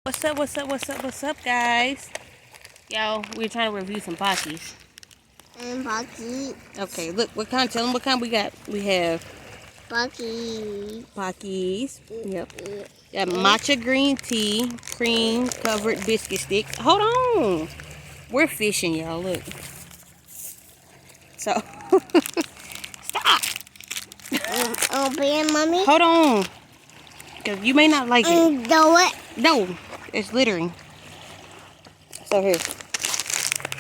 What's up, guys? Y'all, we're trying to review some Pockies. Pocky. Okay, look, tell them what kind we got. We have Pocky. Pockies. Yep. Got matcha green tea, cream covered biscuit sticks. Hold on. We're fishing, y'all. Look. So, stop. Open, mommy. Hold on. Because you may not like it. Do it. No, it's littering. So, here.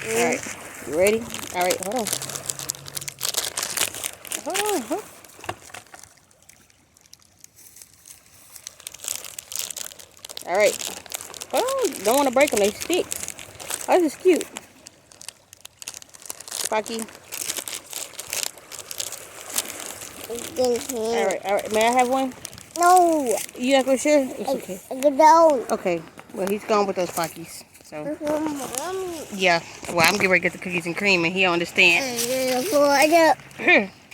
Alright. You ready? Alright, hold on. Hold on. Alright. Hold on. Don't want to break them. They stick. Oh, this is cute. Pocky. Alright. May I have one? No. You not gonna share? It's okay. Get down. Okay. Well, he's gone with those Pockies. So, Mommy. yeah. Well, I'm getting ready to get the cookies and cream, and he don't understand. Here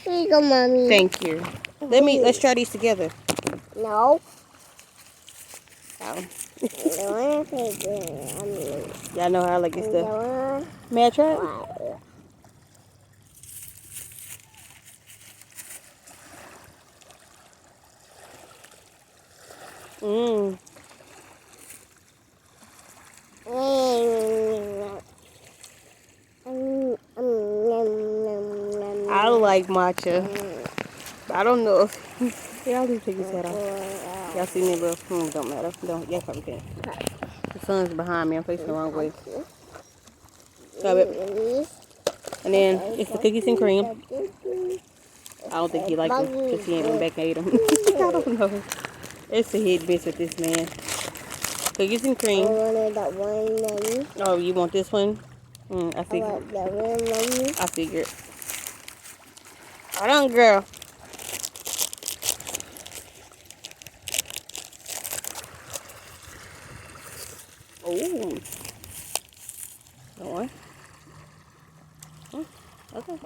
you go, mommy. Thank you. Let's try these together. No. Oh. Y'all know how I like this stuff. May I try it? Mmm. I like matcha. I don't know if y'all just take his head off. Y'all see me, bro? Don't matter. Y'all probably can't. The sun's behind me. I'm facing the wrong way. Stop it. And then it's the cookies and cream. I don't think he liked them because he ain't went back and ate them. I don't know. It's a hit miss with this man. Cookies and cream. I wanted that one, mommy. Oh, you want this one? I figured. I want that one, mommy. I figured. Hold on, girl. Oh. That one. Okay.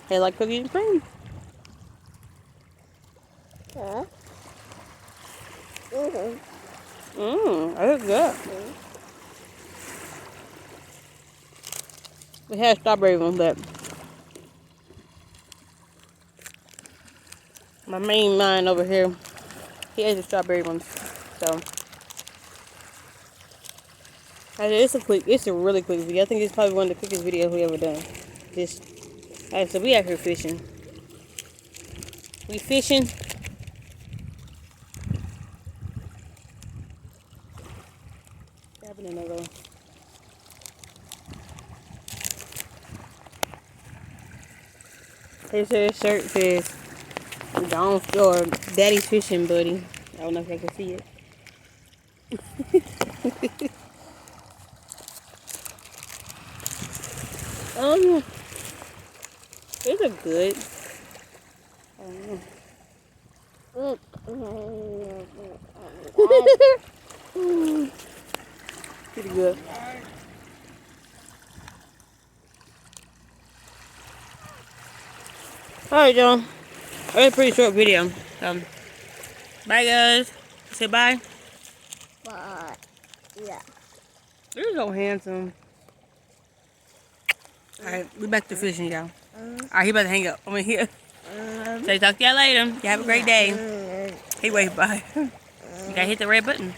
They like cookies and cream. Huh? That's good. We had a strawberry one, but my main man over here, he has the strawberry ones. So it's a really quick video. I think it's probably one of the quickest videos we ever done. Alright, so we out here fishing. We fishing. Grabbing another one. His shirt says, "Don't store Daddy's fishing buddy." I don't know if I can see it. These are good. I don't know. Pretty good. Alright, y'all. That's a pretty short video. Bye, guys. Say bye. But, yeah. You're so handsome. Alright, we back to fishing, y'all. Alright, he about to hang up. I'm in here. Say, talk to y'all later. You have a great day. Hey, wait, bye. You gotta hit the red button.